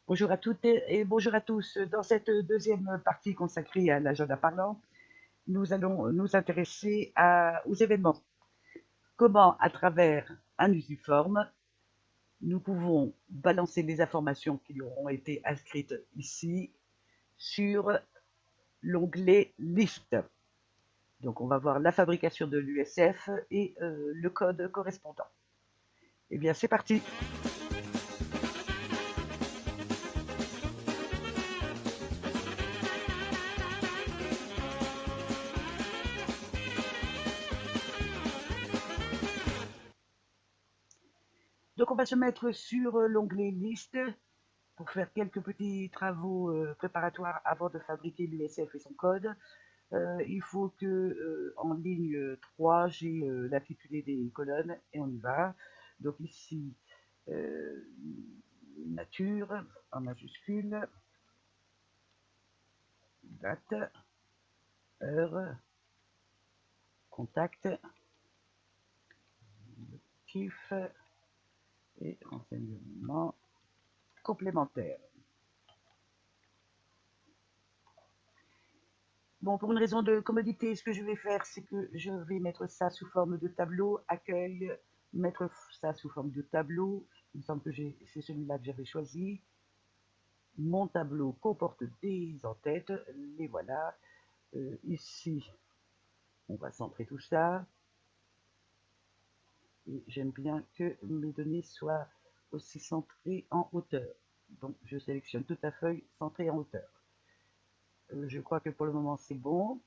Bonjour à toutes et bonjour à tous. Dans cette deuxième partie consacrée à l'agenda parlant, nous allons nous intéresser aux événements. Comment, à travers un usiforme, nous pouvons balancer les informations qui auront été inscrites ici sur l'onglet Liste. Donc, on va voir la fabrication de l'USF et le code correspondant. Eh bien, c'est parti. Donc, on va se mettre sur l'onglet Liste pour faire quelques petits travaux préparatoires avant de fabriquer l'USF et son code. Il faut que en ligne 3, j'ai l'intitulé des colonnes et on y va. Donc ici, euh, nature en majuscule, date, heure, contact, motif et renseignement complémentaire. Bon, pour une raison de commodité, ce que je vais faire, c'est que je vais mettre ça sous forme de tableau, accueil, mettre ça sous forme de tableau. Il me semble que c'est celui-là que j'avais choisi. Mon tableau comporte des en-têtes, les voilà. Ici, on va centrer tout ça. Et j'aime bien que mes données soient aussi centrées en hauteur. Donc, je sélectionne toute la feuille centrée en hauteur. Je crois que pour le moment, c'est bon.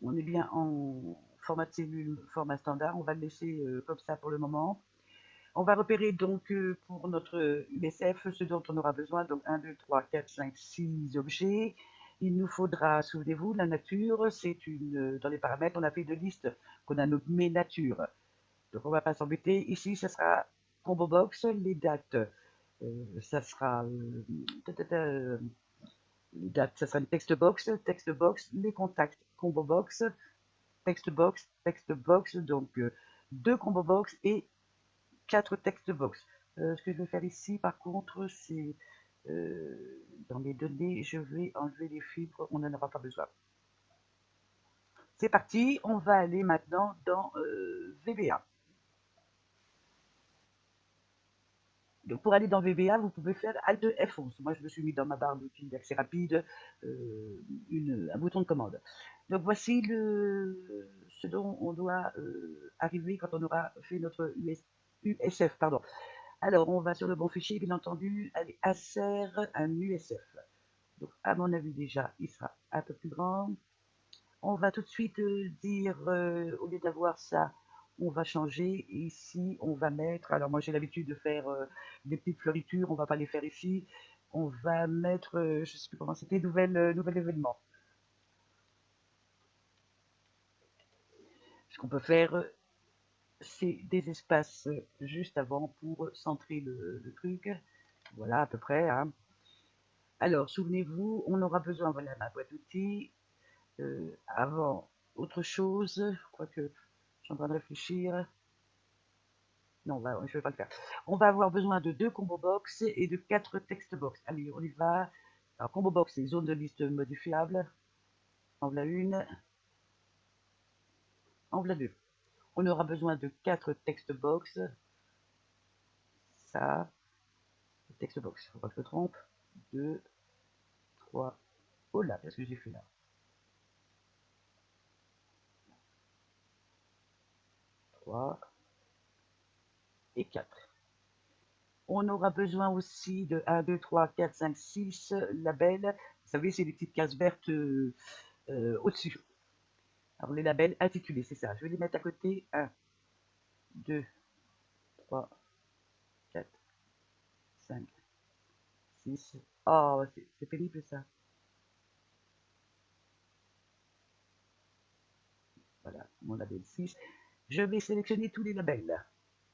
On est bien en format de cellule, format standard. On va le laisser comme ça pour le moment. On va repérer donc pour notre USF ce dont on aura besoin. Donc 1, 2, 3, 4, 5, 6 objets. Il nous faudra, souvenez-vous, la nature, c'est une, dans les paramètres, on a fait une liste qu'on a nommée nature. Donc on ne va pas s'embêter. Ici, ça sera combo box, les dates, ça sera les dates, ça sera une texte box, les contacts, combo box, texte box, donc deux combo box et 4 texte box. Ce que je vais faire ici, par contre, c'est dans les données, je vais enlever les fibres, on n'en aura pas besoin. C'est parti, on va aller maintenant dans VBA. Donc pour aller dans VBA, vous pouvez faire Alt F11. Moi, je me suis mis dans ma barre d'outils d'accès rapide un bouton de commande. Donc voici ce dont on doit arriver quand on aura fait notre USF. Pardon. Alors, on va sur le bon fichier, bien entendu. Allez, insère un USF. Donc, à mon avis, déjà, il sera un peu plus grand. On va tout de suite dire, au lieu d'avoir ça, on va changer. Ici, on va mettre, alors moi j'ai l'habitude de faire des petites fleuritures, on va pas les faire ici. On va mettre, je ne sais plus comment c'était, nouvel événement. Ce qu'on peut faire, c'est des espaces juste avant pour centrer le truc. Voilà, à peu près. Hein. Alors, souvenez-vous, on aura besoin, voilà ma boîte d'outils. Avant autre chose, je crois que je suis en train de réfléchir. Non, je ne vais pas le faire. On va avoir besoin de 2 combo box et de 4 text box. Allez, on y va. Alors, combo box, c'est zone de liste modifiable. En voilà une. En voilà deux. On aura besoin de 4 text box. Ça, text box, faut pas que je me trompe. 2, 3. Oh là, qu'est-ce que j'ai fait là? 3 et 4. On aura besoin aussi de 1, 2, 3, 4, 5, 6 labels. Vous savez, c'est des petites cases vertes au-dessus. Alors, les labels intitulés, c'est ça. Je vais les mettre à côté. 1, 2, 3, 4, 5, 6. Oh, c'est pénible ça. Voilà, mon label 6. Je vais sélectionner tous les labels.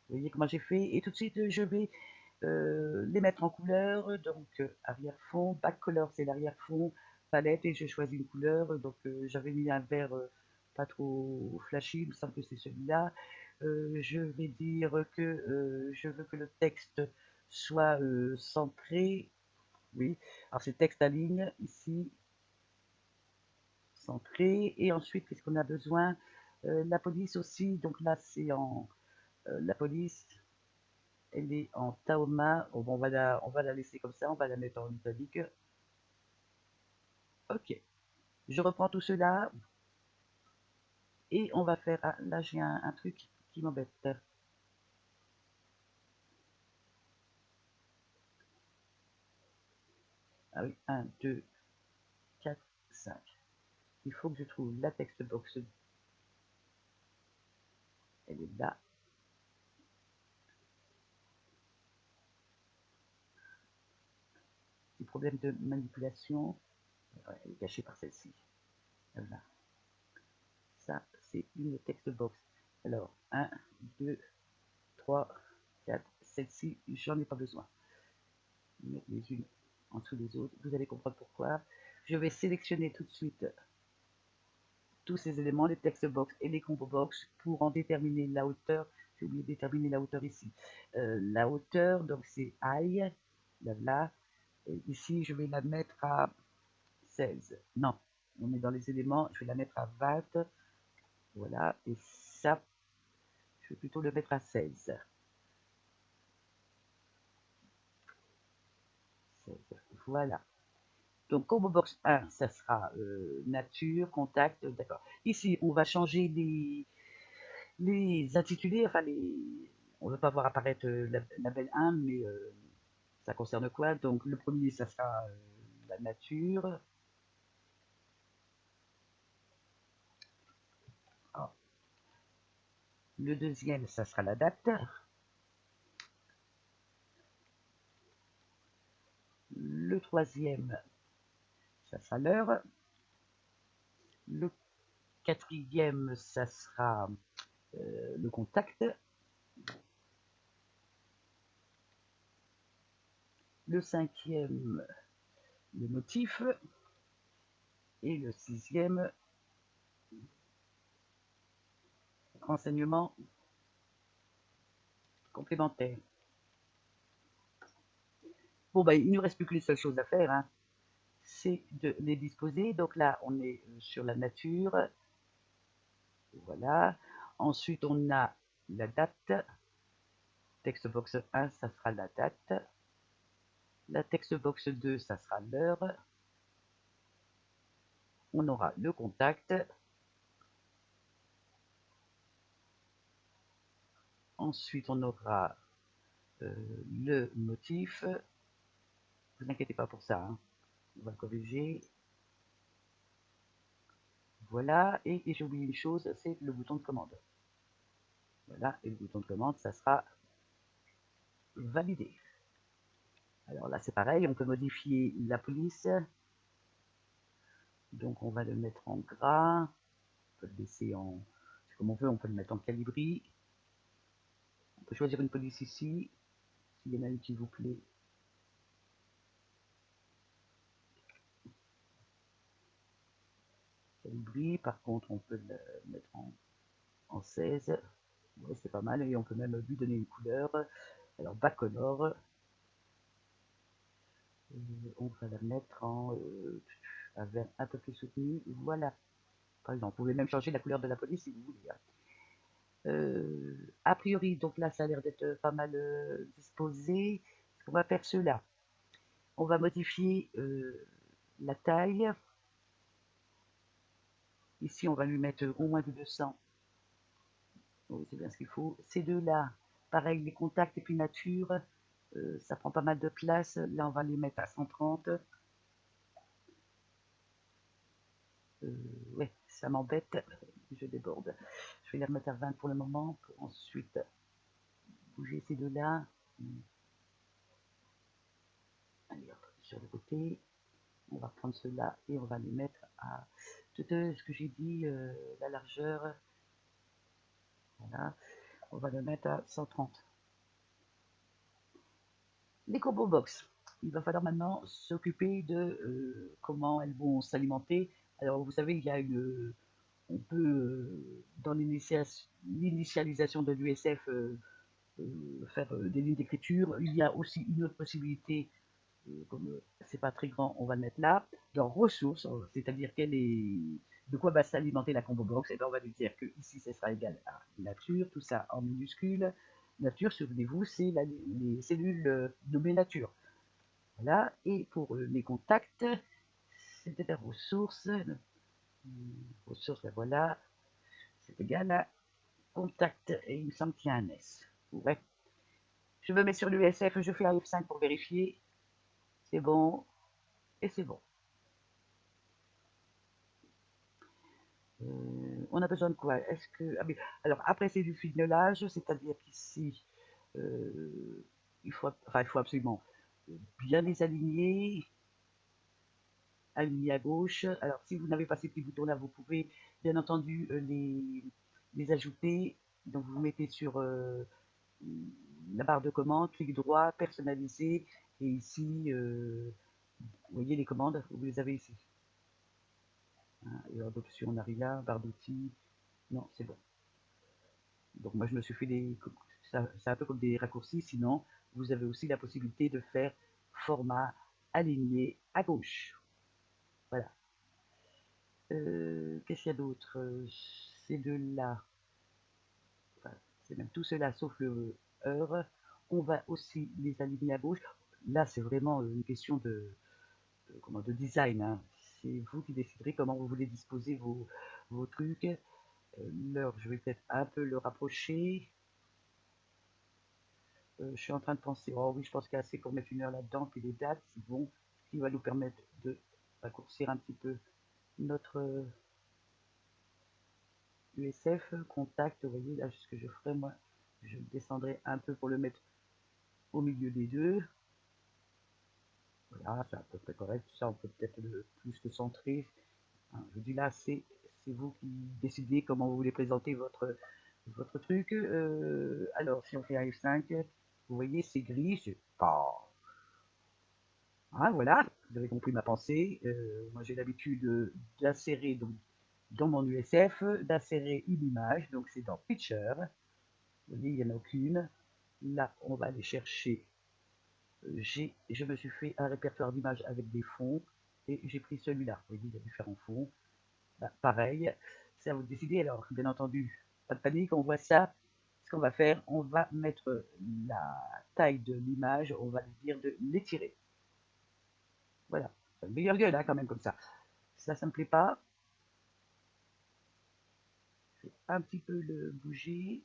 Vous voyez comment j'ai fait. Et tout de suite, je vais les mettre en couleur. Donc, arrière-fond, back color, c'est l'arrière-fond, palette, et je choisis une couleur. Donc, j'avais mis un vert pas trop flashy, il me semble que c'est celui-là. Je vais dire que je veux que le texte soit centré. Oui, alors c'est texte à ligne ici, centré. Et ensuite, qu'est-ce qu'on a besoin? La police aussi, donc là c'est en la police, elle est en Taoma. Oh, bon, on va la laisser comme ça, on va la mettre en italique. Ok, je reprends tout cela et on va faire. Ah, là j'ai un truc qui m'embête. Ah oui, 1, 2, 4, 5. Il faut que je trouve la text box. Elle est là. Petit problème de manipulation. Ouais, elle est cachée par celle-ci. Voilà. Ça, c'est une text box. Alors, 1, 2, 3, 4. Celle-ci, j'en ai pas besoin. Mettre les unes en dessous des autres. Vous allez comprendre pourquoi. Je vais sélectionner tout de suite tous ces éléments, les text box et les combo box, pour en déterminer la hauteur. J'ai oublié de déterminer la hauteur ici. La hauteur, donc c'est high, là. Et ici, je vais la mettre à 16. Non, on est dans les éléments, je vais la mettre à 20. Voilà, et ça, je vais plutôt le mettre à 16. 16. Voilà. Donc, combo box 1, ça sera nature, contact, d'accord. Ici, on va changer les intitulés, enfin, on ne veut pas voir apparaître label 1, mais ça concerne quoi? Donc, le premier, ça sera la nature. Ah. Le deuxième, ça sera la date. Le troisième, ça sera l'heure. Le quatrième, ça sera le contact. Le cinquième, le motif. Et le sixième, renseignement complémentaire. Bon, ben, il ne nous reste plus qu'une seule chose à faire, hein, c'est de les disposer. Donc là, on est sur la nature. Voilà. Ensuite, on a la date. Texte box 1, ça sera la date. La texte box 2, ça sera l'heure. On aura le contact. Ensuite, on aura le motif. Ne vous inquiétez pas pour ça, hein. On va le corriger. Voilà. Et j'ai oublié une chose, c'est le bouton de commande. Voilà. Et le bouton de commande, ça sera validé. Alors là, c'est pareil, on peut modifier la police. Donc, on va le mettre en gras. On peut le laisser en... Comme on veut, on peut le mettre en calibri. On peut choisir une police ici. S'il y en a une qui vous plaît. Calibri. Par contre, on peut le mettre en 16. Ouais, c'est pas mal. Et on peut même lui donner une couleur. Alors, Bacolor. On va la mettre en un vert un peu plus soutenu. Voilà. Par exemple, vous pouvez même changer la couleur de la police si vous voulez, hein. A priori, donc là, ça a l'air d'être pas mal disposé. On va faire cela. On va modifier la taille. Ici, on va lui mettre au moins du 200. Oui, c'est bien ce qu'il faut. Ces deux-là, pareil, les contacts et puis nature, ça prend pas mal de place. Là, on va les mettre à 130. Ouais, ça m'embête. Je déborde. Je vais les remettre à 20 pour le moment, pour ensuite bouger ces deux-là. Allez, hop, sur le côté. On va prendre ceux-là et on va les mettre à tout ce que j'ai dit, la largeur. Voilà. On va le mettre à 130. Les combo box. Il va falloir maintenant s'occuper de comment elles vont s'alimenter. Alors, vous savez, il y a une. On peut, dans l'initialisation de l'USF, faire des lignes d'écriture. Il y a aussi une autre possibilité, comme c'est pas très grand, on va le mettre là, dans ressources, c'est-à-dire de quoi va s'alimenter la combo box. Et bien on va lui dire que ici ce sera égal à nature, tout ça en minuscule. Nature, souvenez-vous, c'est les cellules nommées nature. Voilà, et pour les contacts, c'était ressources. Ressources, ben voilà, c'est égal à contact, et il me semble qu'il y a un S. Ouais. Je me mets sur l'USF, je fais un F5 pour vérifier. C'est bon, et c'est bon. On a besoin de quoi? Est-ce que... Ah, mais, alors, après, c'est du fignolage, c'est-à-dire qu'ici, il faut absolument bien les aligner, aligner à gauche. Alors, si vous n'avez pas ces petits boutons-là, vous pouvez, bien entendu, les ajouter. Donc, vous mettez sur la barre de commande, clic droit, personnaliser, et ici, vous voyez les commandes, vous les avez ici. Hein, et d'option, on arrive là, barre d'outils, non, c'est bon. Donc moi je me suis fait c'est un peu comme des raccourcis, sinon vous avez aussi la possibilité de faire format aligné à gauche. Voilà. Qu'est-ce qu'il y a d'autre? C'est de là, enfin, c'est même tout cela sauf le heure. On va aussi les aligner à gauche. Là c'est vraiment une question de design. Hein. C'est vous qui déciderez comment vous voulez disposer vos trucs. L'heure, je vais peut-être un peu le rapprocher. Je suis en train de penser, oh oui, je pense qu'il y a assez pour mettre une heure là-dedans, puis les dates, c'est bon, ce qui va nous permettre de raccourcir un petit peu notre USF, contact. Vous voyez, là, ce que je ferai, moi, je descendrai un peu pour le mettre au milieu des deux. Voilà, c'est à peu près correct. Ça, on peut peut-être plus le centrer. Hein, je dis là, c'est vous qui décidez comment vous voulez présenter votre truc. Alors, si on fait un F5, vous voyez, c'est gris, c'est pas... Ah, voilà, vous avez compris ma pensée. Moi, j'ai l'habitude d'insérer donc, dans mon USF, d'insérer une image. Donc, c'est dans Picture. Vous voyez, il n'y en a aucune. Là, on va aller chercher. Je me suis fait un répertoire d'images avec des fonds et j'ai pris celui-là. Vous voyez, il y a différents fonds. Bah, pareil, c'est à vous de décider. Alors, bien entendu, pas de panique, on voit ça. Ce qu'on va faire, on va mettre la taille de l'image, on va dire de l'étirer. Voilà, c'est une meilleure gueule hein, quand même comme ça. Ça me plaît pas. Je vais un petit peu le bouger.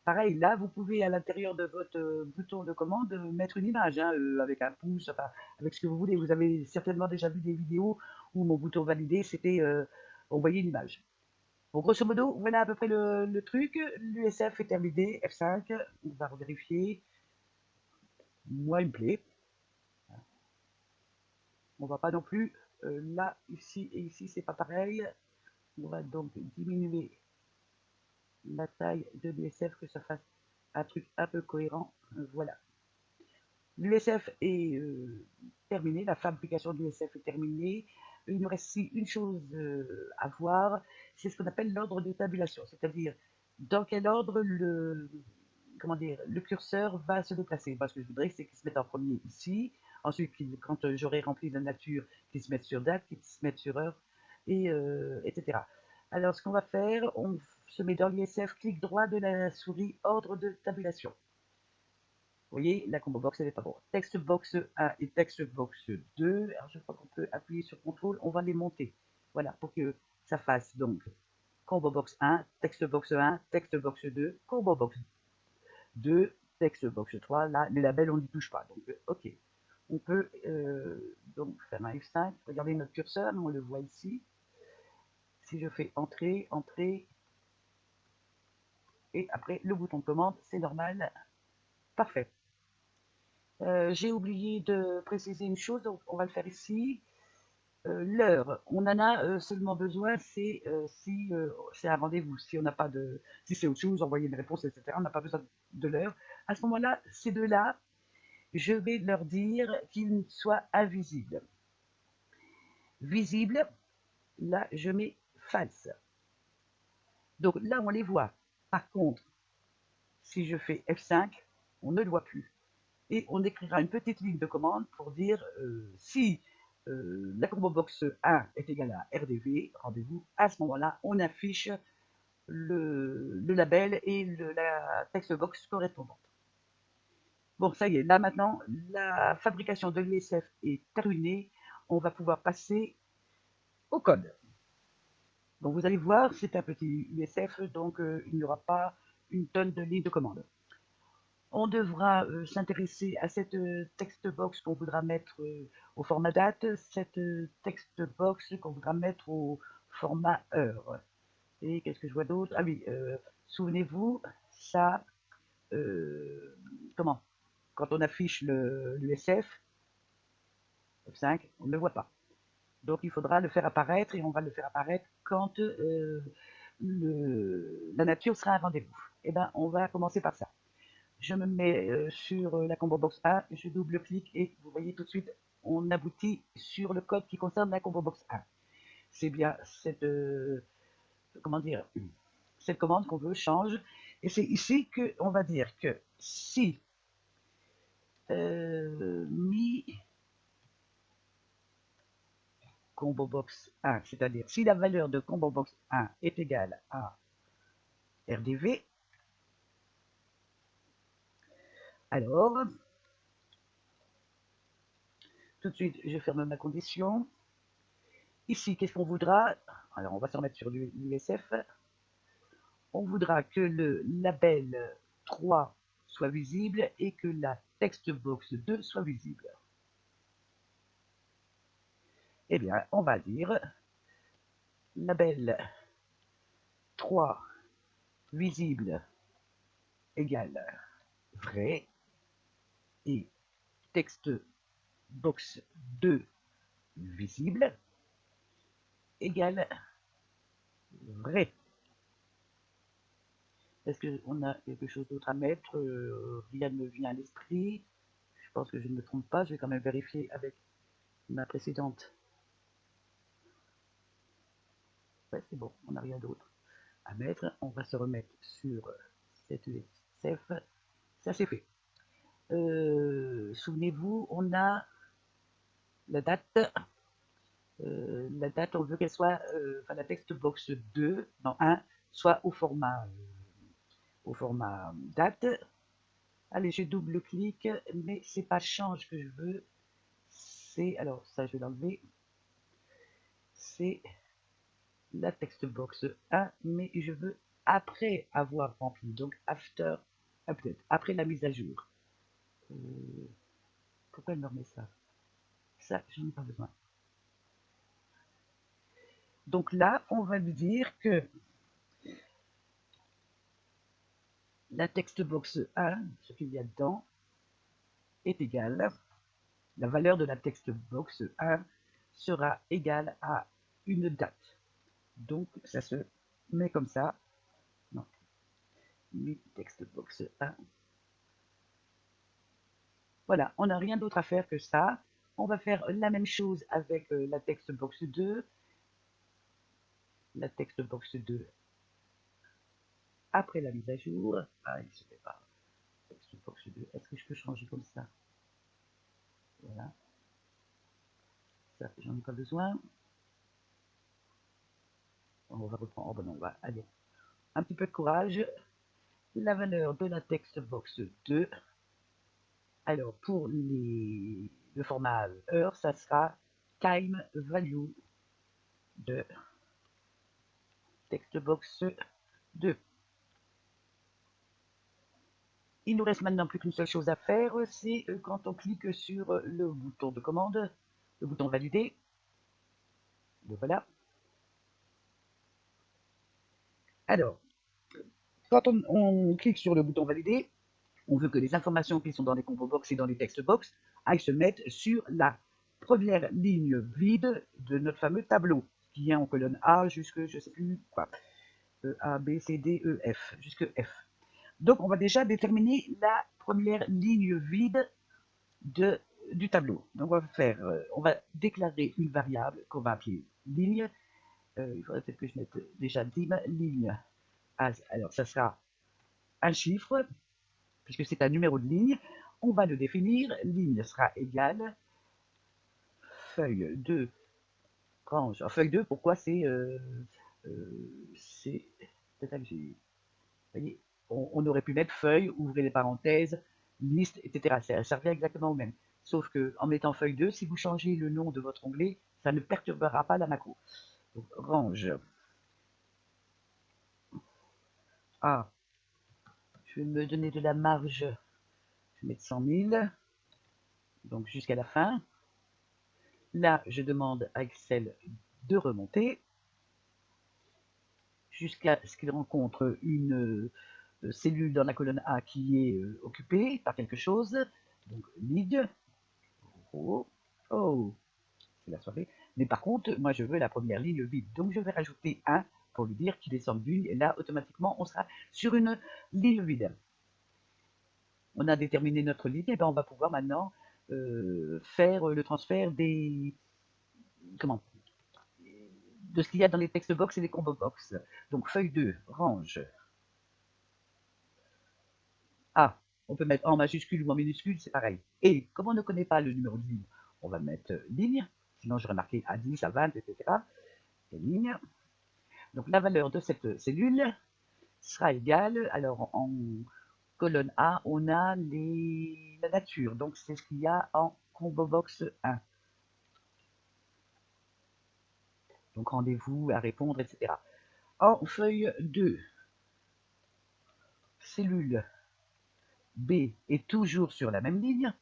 Pareil, là, vous pouvez à l'intérieur de votre bouton de commande mettre une image hein, avec un pouce, enfin, avec ce que vous voulez. Vous avez certainement déjà vu des vidéos où mon bouton validé, c'était envoyer une image. Bon, grosso modo, voilà à peu près le truc. L'USF est terminé, F5, on va revérifier. Moi, il me plaît. On va pas non plus, là, ici et ici, c'est pas pareil. On va donc diminuer la taille de l'USF, que ça fasse un truc un peu cohérent. Voilà. L'USF est terminé, la fabrication de l'USF est terminée. Il nous reste ici une chose à voir, c'est ce qu'on appelle l'ordre de tabulation, c'est-à-dire dans quel ordre comment dire, le curseur va se déplacer. Parce que je voudrais, c'est qu'il se mette en premier ici, ensuite quand j'aurai rempli la nature, qu'il se mette sur date, qu'il se mette sur heure, et etc. Alors ce qu'on va faire, on se met dans l'ISF, clic droit de la souris, ordre de tabulation. Vous voyez, la combo box, elle n'est pas bon. Text box 1 et text box 2. Alors, je crois qu'on peut appuyer sur CTRL. On va les monter. Voilà, pour que ça fasse donc combo box 1, text box 1, text box 2, combo box 2, text box 3. Là, les labels, on n'y touche pas. Donc, OK. On peut donc faire un F5. Regardez notre curseur, on le voit ici. Si je fais entrée, entrée, et après le bouton de commande, c'est normal. Parfait. J'ai oublié de préciser une chose, donc on va le faire ici. L'heure, on en a seulement besoin si c'est un rendez-vous. Si on n'a pas de, si c'est autre chose, envoyer une réponse, etc. On n'a pas besoin de l'heure. À ce moment-là, ces deux-là, je vais leur dire qu'ils soient invisibles. Visible, là, je mets false. Donc là, on les voit. Par contre, si je fais F5, on ne le voit plus. Et on écrira une petite ligne de commande pour dire si la combo box 1 est égale à RDV, rendez-vous, à ce moment-là, on affiche le label et la text box correspondante. Bon, ça y est, là maintenant, la fabrication de l'USF est terminée. On va pouvoir passer au code. Donc vous allez voir, c'est un petit USF, donc il n'y aura pas une tonne de lignes de commande. On devra s'intéresser à cette text box qu'on voudra mettre au format date, cette text box qu'on voudra mettre au format heure. Et qu'est-ce que je vois d'autre? Ah oui, souvenez-vous, ça, comment? Quand on affiche l'USF, F5, on ne le voit pas. Donc il faudra le faire apparaître et on va le faire apparaître quand la nature sera un rendez-vous. Eh bien, on va commencer par ça. Je me mets sur la combo box 1, je double-clique et vous voyez tout de suite, on aboutit sur le code qui concerne la combo box 1. C'est bien cette, comment dire, cette commande qu'on veut change. Et c'est ici qu'on va dire que si mi combo box 1, c'est-à-dire si la valeur de combo box 1 est égale à RDV, alors, tout de suite, je ferme ma condition. Ici, qu'est-ce qu'on voudra? Alors, on va se remettre sur l'USF. On voudra que le label 3 soit visible et que la textbox 2 soit visible. Eh bien, on va dire label 3 visible égale vrai et textbox 2 visible égale vrai. Est-ce qu'on a quelque chose d'autre à mettre? Rien ne me vient à l'esprit. Je pense que je ne me trompe pas. Je vais quand même vérifier avec ma précédente. Ouais, c'est bon, on n'a rien d'autre à mettre. On va se remettre sur cette USF. Ça, c'est fait. Souvenez-vous, on a la date. La date, on veut qu'elle soit, enfin la textbox 2, non 1, soit au format date. Allez, je double-clique, mais c'est pas change que je veux. C'est, alors ça je vais l'enlever. C'est la textbox 1, mais je veux après avoir rempli, donc after update, après la mise à jour. Pourquoi elle me remet ça? Ça, je n'en ai pas besoin. Donc là, on va lui dire que la textbox 1, ce qu'il y a dedans, est égal, la valeur de la textbox 1 sera égale à une date. Donc ça se met comme ça. Non, mi textbox 1. Voilà, on n'a rien d'autre à faire que ça. On va faire la même chose avec la textbox 2. La textbox 2 après la mise à jour. Ah, il ne se fait pas. Textbox 2. Est-ce que je peux changer comme ça? Voilà. Ça, j'en ai pas besoin. On va reprendre. Oh ben non, on va aller. Un petit peu de courage. La valeur de la textbox 2. Alors, pour le format heure, ça sera time value de textbox 2. Il nous reste maintenant plus qu'une seule chose à faire, c'est quand on clique sur le bouton de commande, le bouton valider. Le voilà. Alors, quand on clique sur le bouton valider, on veut que les informations qui sont dans les combo box et dans les text box aillent se mettre sur la première ligne vide de notre fameux tableau, qui vient en colonne A jusque je ne sais plus quoi. A, B, C, D, E, F, jusque F. Donc on va déjà déterminer la première ligne vide du tableau. Donc on va déclarer une variable qu'on va appeler ligne. Il faudrait peut-être que je mette déjà dim ligne. Alors ça sera un chiffre. puisque c'est un numéro de ligne, on va le définir. Ligne sera égale feuille 2, range. Feuille 2, pourquoi c'est... c'est ça que j'ai... Vous voyez, on aurait pu mettre feuille, ouvrez les parenthèses, liste, etc. Ça revient exactement au même. Sauf que en mettant feuille 2, si vous changez le nom de votre onglet, ça ne perturbera pas la macro. Donc, range. Ah, je vais me donner de la marge. Je vais mettre 100 000. Donc jusqu'à la fin. Là, je demande à Excel de remonter jusqu'à ce qu'il rencontre une cellule dans la colonne A qui est occupée par quelque chose. Donc lead. Oh, oh, c'est la soirée. Mais par contre, moi je veux la première ligne vide. Donc je vais rajouter 1 pour lui dire qu'il descend d'une. Et là, automatiquement, on sera sur une ligne vide. On a déterminé notre ligne, et ben on va pouvoir maintenant faire le transfert des... Comment, de ce qu'il y a dans les text box et les combo box. Donc feuille 2, range. Ah, on peut mettre en majuscule ou en minuscule, c'est pareil. Et comme on ne connaît pas le numéro de ligne, on va mettre ligne. Sinon, j'aurais marqué à 10, à 20, etc. Et ligne. Donc la valeur de cette cellule sera égale, alors en colonne A, on a la nature. Donc c'est ce qu'il y a en combo box 1. Donc rendez-vous à répondre, etc. En feuille 2, cellule B est toujours sur la même ligne.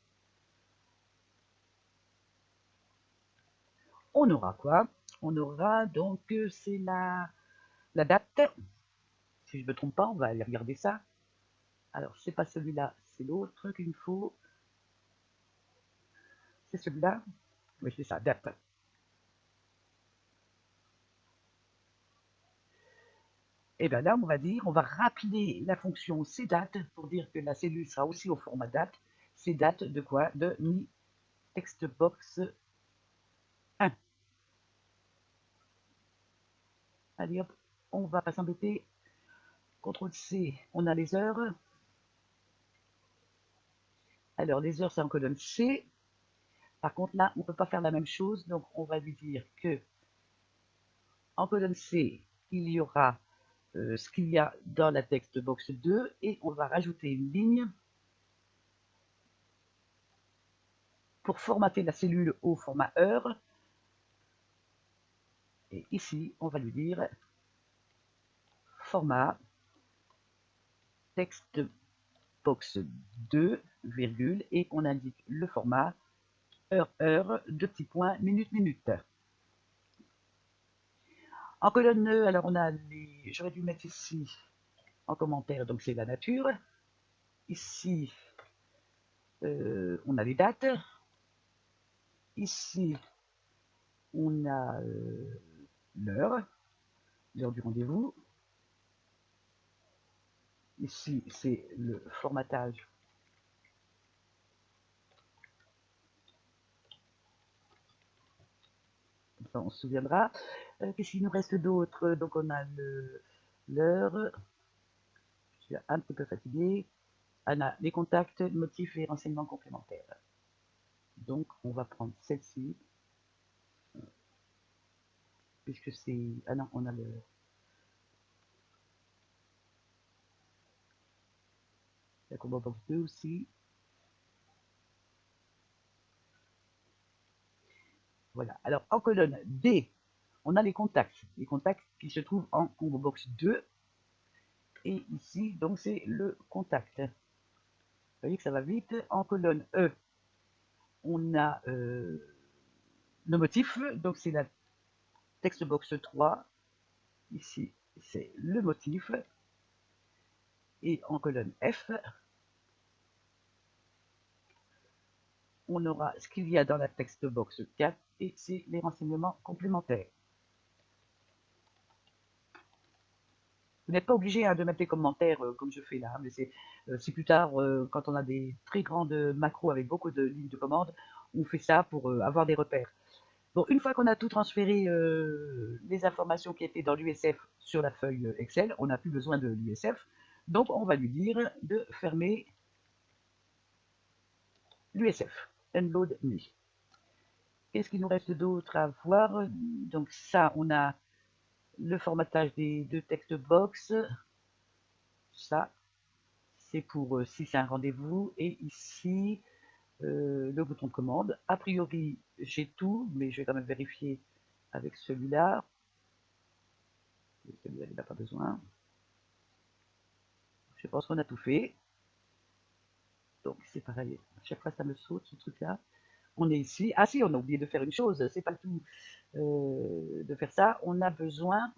On aura quoi? On aura donc, c'est la date. Si je ne me trompe pas, on va aller regarder ça. Alors, c'est pas celui-là, c'est l'autre qu'il me faut. C'est celui-là. Oui, c'est ça, date. Et bien là, on va dire, on va rappeler la fonction cdate pour dire que la cellule sera aussi au format date. Cdate de quoi? De mi textbox 1. Allez hop, on va pas s'embêter. CTRL C, on a les heures. Alors, les heures, c'est en colonne C. Par contre, là, on ne peut pas faire la même chose. Donc, on va lui dire que en colonne C, il y aura ce qu'il y a dans la text box 2 et on va rajouter une ligne pour formater la cellule au format heure. Et ici, on va lui dire format text box 2, virgule, et on indique le format heure, 2 petits points, minute. En colonne E, alors on a les... J'aurais dû mettre ici en commentaire, donc c'est la nature. Ici, on a les dates. Ici, on a l'heure du rendez-vous. Ici, c'est le formatage. Comme ça, on se souviendra. Qu'est-ce qu'il nous reste d'autre? Donc, on a l'heure. Je suis un petit peu fatiguée. On a les contacts, motifs et renseignements complémentaires. Donc, on va prendre celle-ci. Puisque c'est... Ah non, on a la combo box 2 aussi. Voilà. Alors, en colonne D, on a les contacts qui se trouvent en combo box 2. Et ici, donc, c'est le contact. Vous voyez que ça va vite. En colonne E, on a le motif. Donc, c'est la text box 3. Ici, c'est le motif. Et en colonne F, on aura ce qu'il y a dans la text box 4 et c'est les renseignements complémentaires. Vous n'êtes pas obligé de mettre les commentaires comme je fais là, mais c'est plus tard, quand on a des très grandes macros avec beaucoup de lignes de commande, on fait ça pour avoir des repères. Bon, une fois qu'on a tout transféré les informations qui étaient dans l'USF sur la feuille Excel, on n'a plus besoin de l'USF, donc on va lui dire de fermer l'USF, Unload Me. Qu'est-ce qu'il nous reste d'autre à voir? Donc ça, on a le formatage des deux text box. Ça, c'est pour si c'est un rendez-vous. Et ici, le bouton de commande. A priori, j'ai tout, mais je vais quand même vérifier avec celui-là. Celui-là, il n'a pas besoin. Je pense qu'on a tout fait. Donc c'est pareil, à chaque fois ça me saute ce truc-là. On est ici. Ah si, on a oublié de faire une chose, c'est pas le tout de faire ça. On a besoin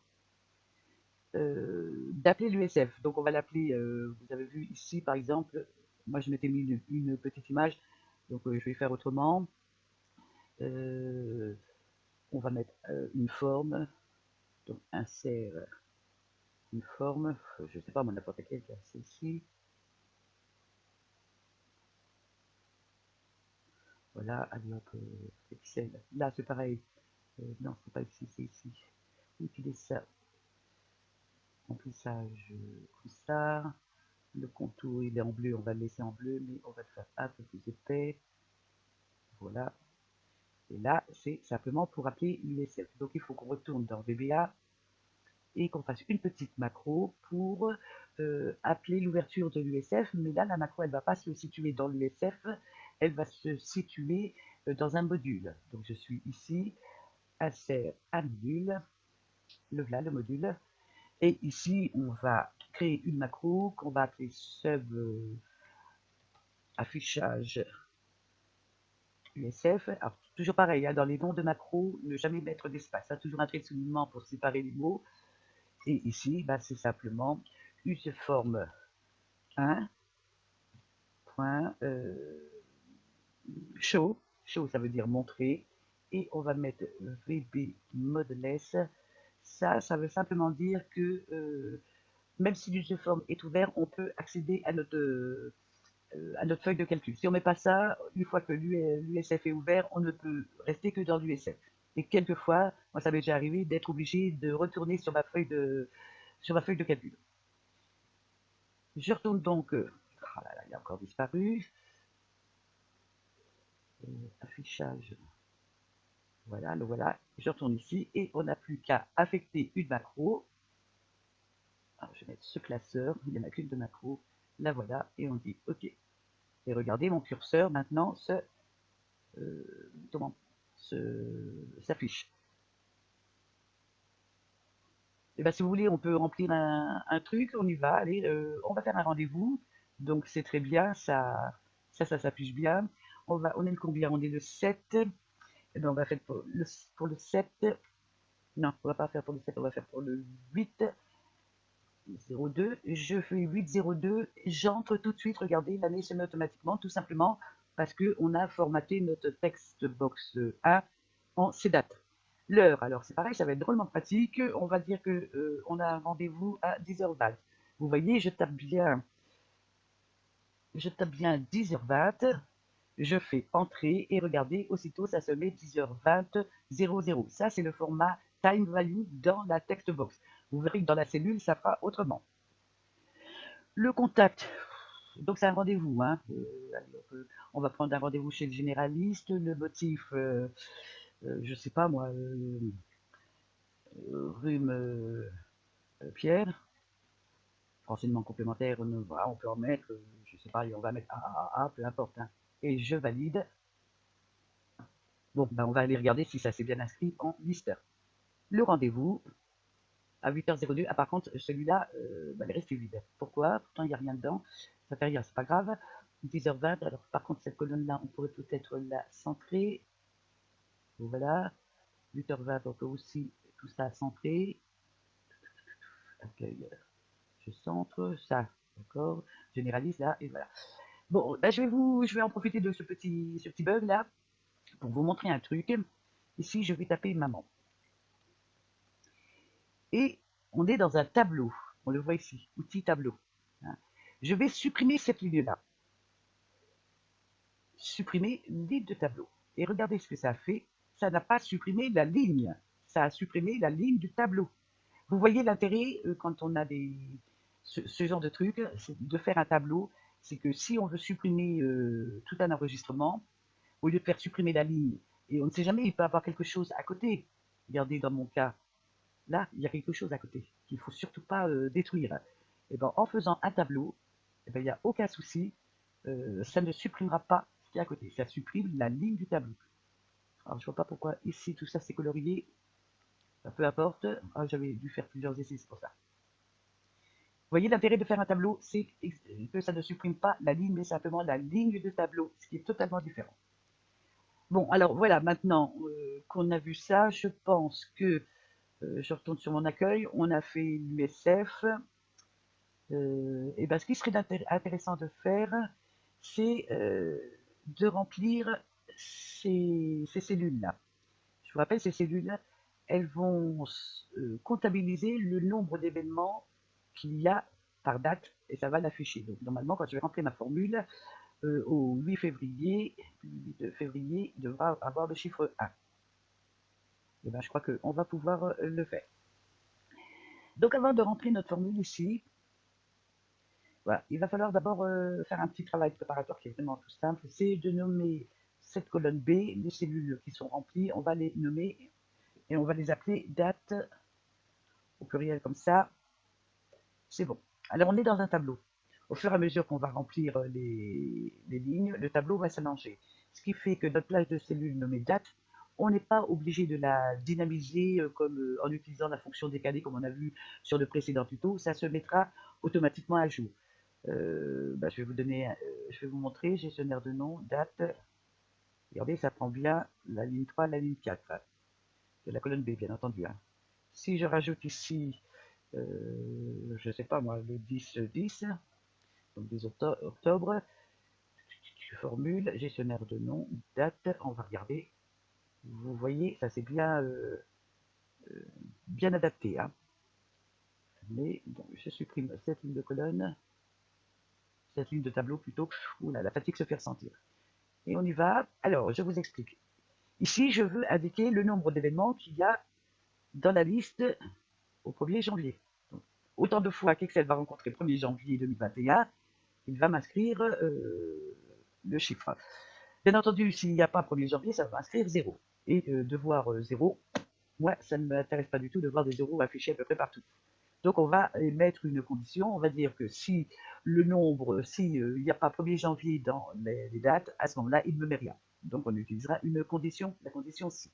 d'appeler l'USF. Donc on va l'appeler, vous avez vu ici par exemple, moi je m'étais mis une petite image, donc je vais faire autrement. On va mettre une forme, donc insère une forme, je sais pas, moi n'importe laquelle, celle-ci. Voilà, allez hop, Excel. Là c'est pareil. Non, c'est pas ici, c'est ici. Utiliser ça. Remplissage comme ça. Le contour, il est en bleu, on va le laisser en bleu, mais on va le faire un peu plus épais. Voilà. Et là, c'est simplement pour appeler l'USF. Donc, il faut qu'on retourne dans VBA et qu'on fasse une petite macro pour appeler l'ouverture de l'USF. Mais là, la macro, elle ne va pas se situer dans l'USF, elle va se situer dans un module. Donc, je suis ici, insère un module, le voilà, le module. Et ici, on va créer une macro qu'on va appeler sub affichage USF. Alors, toujours pareil, hein, dans les noms de macro, ne jamais mettre d'espace, hein, toujours un trait de soulignement pour séparer les mots. Et ici, bah, c'est simplement useform 1 point show. Show, ça veut dire montrer. Et on va mettre VB modeless. Ça veut simplement dire que même si l'useform est ouvert, on peut accéder à notre feuille de calcul. Si on ne met pas ça, une fois que l'USF est ouvert, on ne peut rester que dans l'USF. Et quelquefois, moi ça m'est déjà arrivé d'être obligé de retourner sur ma feuille de calcul. Je retourne donc, oh là là, il a encore disparu. Affichage, voilà, le voilà. Je retourne ici et on n'a plus qu'à affecter une macro. Alors, je vais mettre ce classeur, il n'y en a qu'une de macro. La voilà et on dit OK. Et regardez, mon curseur maintenant s'affiche. Et ben, si vous voulez, on peut remplir un truc, on y va, allez, on va faire un rendez-vous. Donc c'est très bien, ça s'affiche bien. On est le combien? On est le 7. Et ben, on va faire pour le 7. Non, on va pas faire pour le 7, on va faire pour le 8. 02, je fais 802, j'entre tout de suite, regardez, l'année se met automatiquement, tout simplement parce qu'on a formaté notre texte box 1 en CDAT. L'heure, alors c'est pareil, ça va être drôlement pratique, on va dire que on a un rendez-vous à 10h20. Vous voyez, je tape bien 10h20, je fais entrée et regardez, aussitôt ça se met 10h20, 00. Ça, c'est le format time value dans la text box. Vous verrez que dans la cellule, ça fera autrement. Le contact, donc c'est un rendez-vous. Hein. On va prendre un rendez-vous chez le généraliste. Le motif, je sais pas moi, rhume Pierre. Renseignement complémentaire, voilà, on peut en mettre, je sais pas, on va mettre AAA, peu importe. Hein. Et je valide. Bon, ben on va aller regarder si ça s'est bien inscrit en liste. Le rendez-vous à 8h02. Ah, par contre, celui-là, ben, il reste vide. Pourquoi? Pourtant, il n'y a rien dedans. Ça fait rien, c'est pas grave. 10h20. Alors, par contre, cette colonne-là, on pourrait peut-être la centrer. Voilà. 8h20, on peut aussi tout ça centrer. Accueil, je centre. Ça, d'accord. Généralise là, et voilà. Bon, là, je vais en profiter de ce petit bug là pour vous montrer un truc. Ici, je vais taper maman. Et on est dans un tableau. On le voit ici, outil tableau. Hein. Je vais supprimer cette ligne-là. Supprimer les deux tableaux. Et regardez ce que ça a fait. Ça n'a pas supprimé la ligne. Ça a supprimé la ligne du tableau. Vous voyez l'intérêt quand on a ce genre de truc, c'est de faire un tableau c'est que si on veut supprimer tout un enregistrement, au lieu de faire supprimer la ligne, et on ne sait jamais, il peut y avoir quelque chose à côté. Regardez dans mon cas, là, il y a quelque chose à côté qu'il ne faut surtout pas détruire. Et ben, en faisant un tableau, il n'y a aucun souci, ça ne supprimera pas ce qui est à côté, ça supprime la ligne du tableau. Alors je vois pas pourquoi ici tout ça c'est colorié, peu importe. Ah, j'avais dû faire plusieurs essais, c'est pour ça. Vous voyez, l'intérêt de faire un tableau, c'est que ça ne supprime pas la ligne, mais simplement la ligne de tableau, ce qui est totalement différent. Bon, alors voilà, maintenant qu'on a vu ça, je pense que je retourne sur mon accueil, on a fait l'USF. Et ben, ce qui serait intéressant de faire, c'est de remplir ces cellules-là. Je vous rappelle, ces cellules, elles vont comptabiliser le nombre d'événements qu'il y a par date et ça va l'afficher. Donc normalement, quand je vais rentrer ma formule, au 8 février, il devra avoir le chiffre 1. Et ben, je crois qu'on va pouvoir le faire. Donc avant de rentrer notre formule ici, voilà, il va falloir d'abord faire un petit travail préparatoire qui est vraiment tout simple, c'est de nommer cette colonne B, les cellules qui sont remplies, on va les nommer et on va les appeler date au pluriel comme ça. C'est bon. Alors on est dans un tableau. Au fur et à mesure qu'on va remplir les lignes, le tableau va s'allonger. Ce qui fait que notre plage de cellules nommée date, on n'est pas obligé de la dynamiser comme en utilisant la fonction décalée comme on a vu sur le précédent tuto. Ça se mettra automatiquement à jour. Je vais vous donner, je vais vous montrer gestionnaire de nom, date. Regardez, ça prend bien la ligne 3, la ligne 4 de la colonne B, bien entendu. Hein. Si je rajoute ici je ne sais pas moi, le 10-10, donc 10 octobre, formule, gestionnaire de nom, date, on va regarder. Vous voyez, ça c'est bien adapté. Hein. Mais donc, je supprime cette ligne de colonne, cette ligne de tableau plutôt. Oula, la fatigue se fait ressentir. Et on y va. Alors, je vous explique. Ici, je veux indiquer le nombre d'événements qu'il y a dans la liste au 1er janvier. Donc, autant de fois qu'Excel va rencontrer 1er janvier 2021, il va m'inscrire le chiffre. Bien entendu, s'il n'y a pas 1er janvier, ça va m'inscrire 0. Et de voir 0, moi, ça ne m'intéresse pas du tout de voir des zéros affichés à peu près partout. Donc, on va mettre une condition. On va dire que si le nombre, s'il n'y a pas 1er janvier dans les dates, à ce moment-là, il ne me met rien. Donc, on utilisera une condition, la condition si.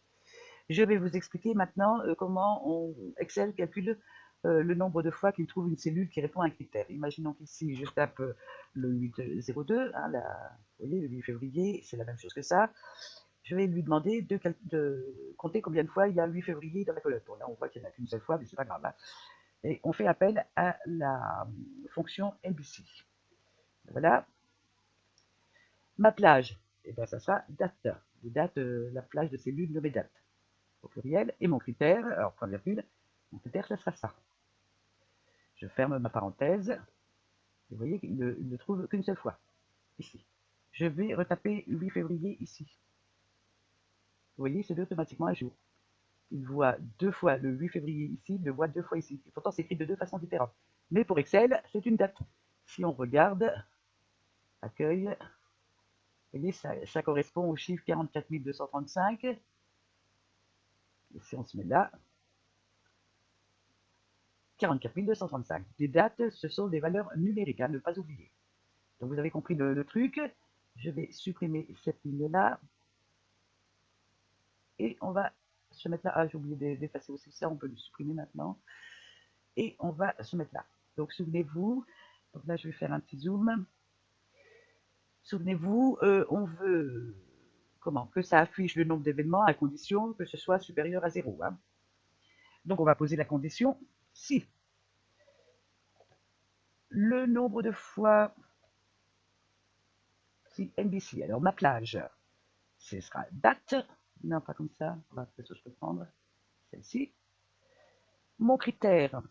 Je vais vous expliquer maintenant comment Excel calcule le nombre de fois qu'il trouve une cellule qui répond à un critère. Imaginons qu'ici, je tape le 802, hein, vous voyez, le 8 février, c'est la même chose que ça. Je vais lui demander de compter combien de fois il y a 8 février dans la colonne. Bon, là, on voit qu'il n'y en a qu'une seule fois, mais c'est pas grave. Hein. Et on fait appel à la fonction MBC. Voilà. Ma plage, et ben, ça sera date. La plage de cellules nommée date au pluriel, et mon critère, alors point virgule, mon critère, ça sera ça. Je ferme ma parenthèse, et vous voyez qu'il ne trouve qu'une seule fois, ici. Je vais retaper 8 février ici. Vous voyez, c'est automatiquement à jour. Il voit 2 fois le 8 février ici, il le voit 2 fois ici. Et pourtant, c'est écrit de 2 façons différentes. Mais pour Excel, c'est une date. Si on regarde, accueil, vous voyez, ça correspond au chiffre 44 235. Et si on se met là, 44 235. Les dates, ce sont des valeurs numériques, à ne pas oublier. Donc vous avez compris le truc. Je vais supprimer cette ligne-là. Et on va se mettre là. Ah, j'ai oublié d'effacer aussi ça, on peut le supprimer maintenant. Et on va se mettre là. Donc souvenez-vous, donc là je vais faire un petit zoom. Souvenez-vous, on veut que ça affiche le nombre d'événements à condition que ce soit supérieur à 0. Hein. Donc on va poser la condition si le nombre de fois, si NBC, alors ma plage, ce sera date, non pas comme ça, je peux prendre celle-ci. Mon critère,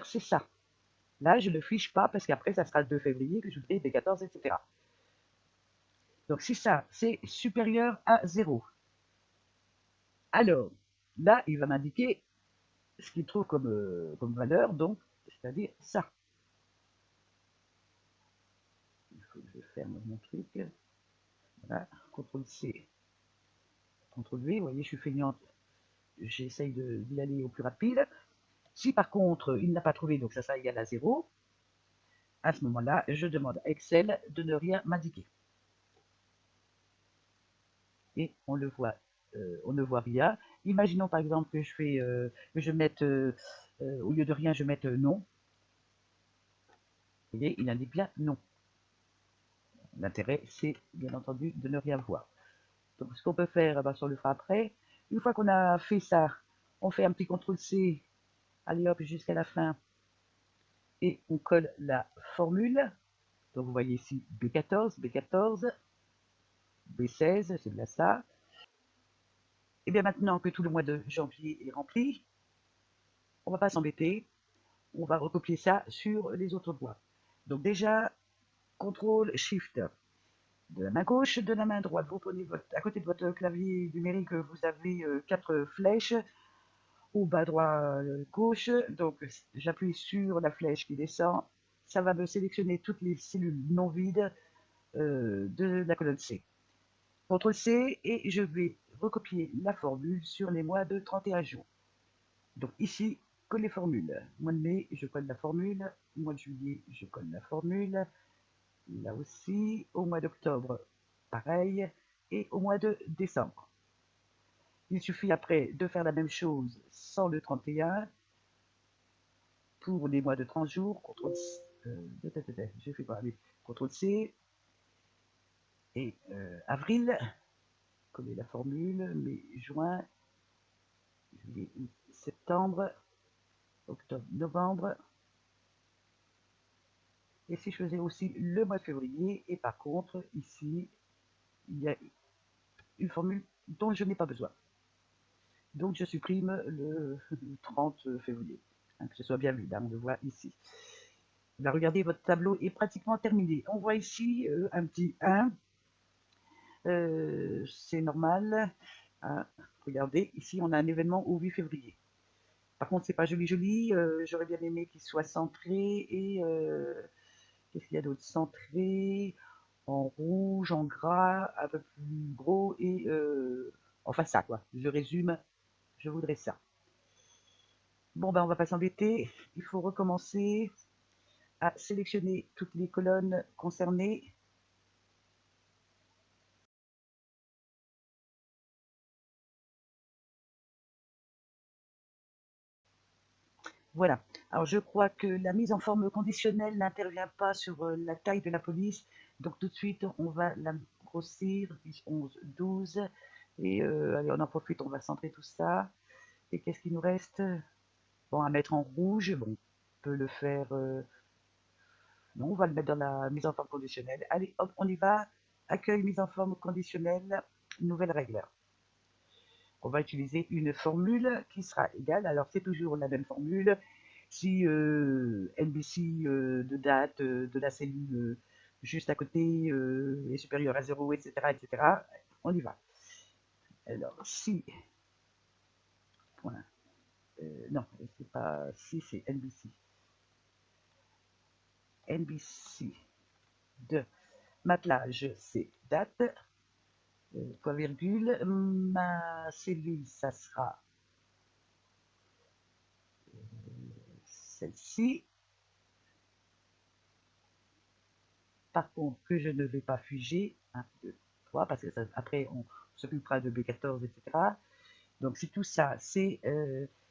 c'est ça. Là, je ne le fiche pas parce qu'après, ça sera le 2 février que je voudrais des 14, etc. Donc, si ça, c'est supérieur à 0, alors là, il va m'indiquer ce qu'il trouve comme valeur, donc, c'est-à-dire ça. je ferme mon truc. Voilà, CTRL C, CTRL V, vous voyez, je suis feignante, j'essaye d'y aller au plus rapide. Si par contre il n'a pas trouvé, donc ça égale à 0, à ce moment-là, je demande à Excel de ne rien m'indiquer. Et on le voit, on ne voit rien. Imaginons par exemple que je mette, au lieu de rien, je mette non. Vous voyez, il indique bien non. L'intérêt, c'est bien entendu de ne rien voir. Donc ce qu'on peut faire, ben, on le fera après. Une fois qu'on a fait ça, on fait un petit CTRL-C, allez hop, jusqu'à la fin, et on colle la formule. Donc vous voyez ici B14, B14, B16, c'est bien ça. Et bien maintenant que tout le mois de janvier est rempli, on ne va pas s'embêter, on va recopier ça sur les autres mois. Donc déjà, CTRL SHIFT de la main gauche, de la main droite, vous prenez à côté de votre clavier numérique, vous avez 4 flèches au bas droit gauche, donc j'appuie sur la flèche qui descend, ça va me sélectionner toutes les cellules non vides de la colonne C. CTRL C et je vais recopier la formule sur les mois de 31 jours. Donc ici, coller formule. Mois de mai, je colle la formule. Mois de juillet, je colle la formule. Là aussi, au mois d'octobre, pareil. Et au mois de décembre. Il suffit après de faire la même chose sans le 31 pour les mois de 30 jours. Je fais pas, CTRL C. Et avril, coller la formule. Mai, juin, juillet, août, septembre, octobre, novembre. Et si je faisais aussi le mois de février, et par contre, ici, il y a une formule dont je n'ai pas besoin. Donc je supprime le 30 février, hein, que ce soit bien vu, là on le voit ici. Là, regardez, votre tableau est pratiquement terminé. On voit ici un petit 1, c'est normal. Hein. Regardez, ici on a un événement au 8 février. Par contre, c'est pas joli joli, j'aurais bien aimé qu'il soit centré et qu'est-ce qu'il y a d'autre? Centré, en rouge, en gras, un peu plus gros et enfin ça quoi. Je résume, je voudrais ça. Bon ben on va pas s'embêter, il faut recommencer à sélectionner toutes les colonnes concernées. Voilà. Alors je crois que la mise en forme conditionnelle n'intervient pas sur la taille de la police. Donc tout de suite on va la grossir, 10, 11, 12. Et allez on en profite, on va centrer tout ça. Et qu'est-ce qu'il nous reste? Bon, à mettre en rouge, bon, on peut le faire. Non, on va le mettre dans la mise en forme conditionnelle. Allez, hop, on y va. Accueil, mise en forme conditionnelle, nouvelle règle. On va utiliser une formule qui sera égale. Alors, c'est toujours la même formule. Si NBC de date de la cellule juste à côté est supérieur à 0, etc., etc., on y va. Alors, si. Point. Non, c'est pas si, c'est NBC. NBC de m'attelage, c'est date, point virgule, ma cellule, ça sera celle-ci. Par contre, que je ne vais pas figer, 1, 2, 3, parce que ça, après, on s'occupera de B14, etc. Donc, si tout ça, c'est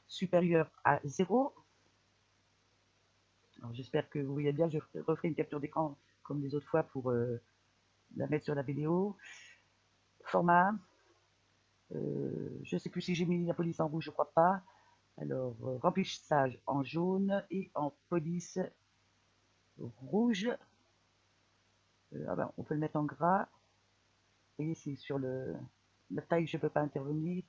supérieur à 0, j'espère que vous voyez bien, je referai une capture d'écran comme les autres fois pour la mettre sur la vidéo. Format, je ne sais plus si j'ai mis la police en rouge, je crois pas. Alors, remplissage en jaune et en police rouge. Ah ben, on peut le mettre en gras. Et ici, sur la taille, je ne peux pas intervenir.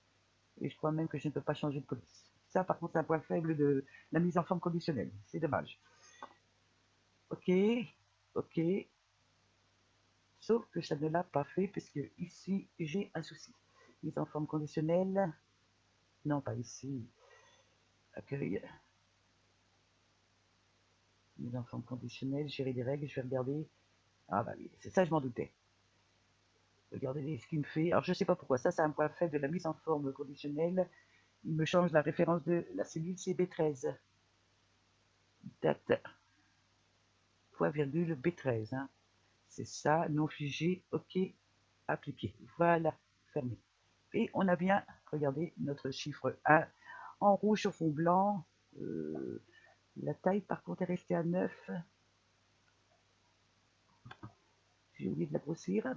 Et je crois même que je ne peux pas changer de police. Ça, par contre, c'est un point faible de la mise en forme conditionnelle. C'est dommage. Ok, ok. Sauf que ça ne l'a pas fait, puisque ici, j'ai un souci. Mise en forme conditionnelle. Non, pas ici. Accueil. Mise en forme conditionnelle. Gérer des règles. Je vais regarder. Ah bah oui, c'est ça, je m'en doutais. Regardez ce qu'il me fait. Alors je sais pas pourquoi, ça c'est un point faible de la mise en forme conditionnelle. Il me change la référence de la cellule CB13. Date, point virgule B13. Hein. C'est ça, non figé, ok, appliqué. Voilà, fermé. Et on a bien, regardez, notre chiffre 1 en rouge sur fond blanc. La taille, par contre, est restée à 9. J'ai oublié de la grossir.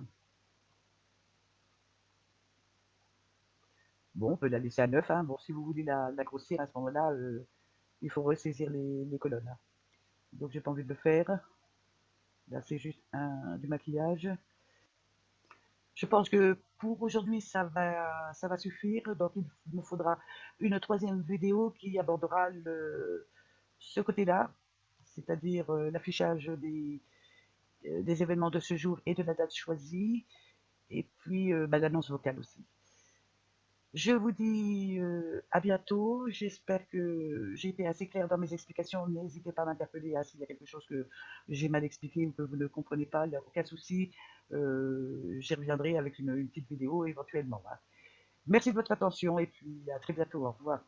Bon, on peut la laisser à 9. Hein. Bon, si vous voulez la grossir à ce moment-là, il faut ressaisir les colonnes. Hein. Donc, j'ai pas envie de le faire. Là, c'est juste du maquillage. Je pense que pour aujourd'hui, ça va suffire. Donc, il me faudra une troisième vidéo qui abordera ce côté-là, c'est-à-dire l'affichage des événements de ce jour et de la date choisie, et puis bah, l'annonce vocale aussi. Je vous dis à bientôt. J'espère que j'ai été assez claire dans mes explications. N'hésitez pas à m'interpeller s'il y a quelque chose que j'ai mal expliqué ou que vous ne comprenez pas. Il n'y a aucun souci. J'y reviendrai avec une petite vidéo éventuellement. Hein. Merci de votre attention et puis à très bientôt. Au revoir.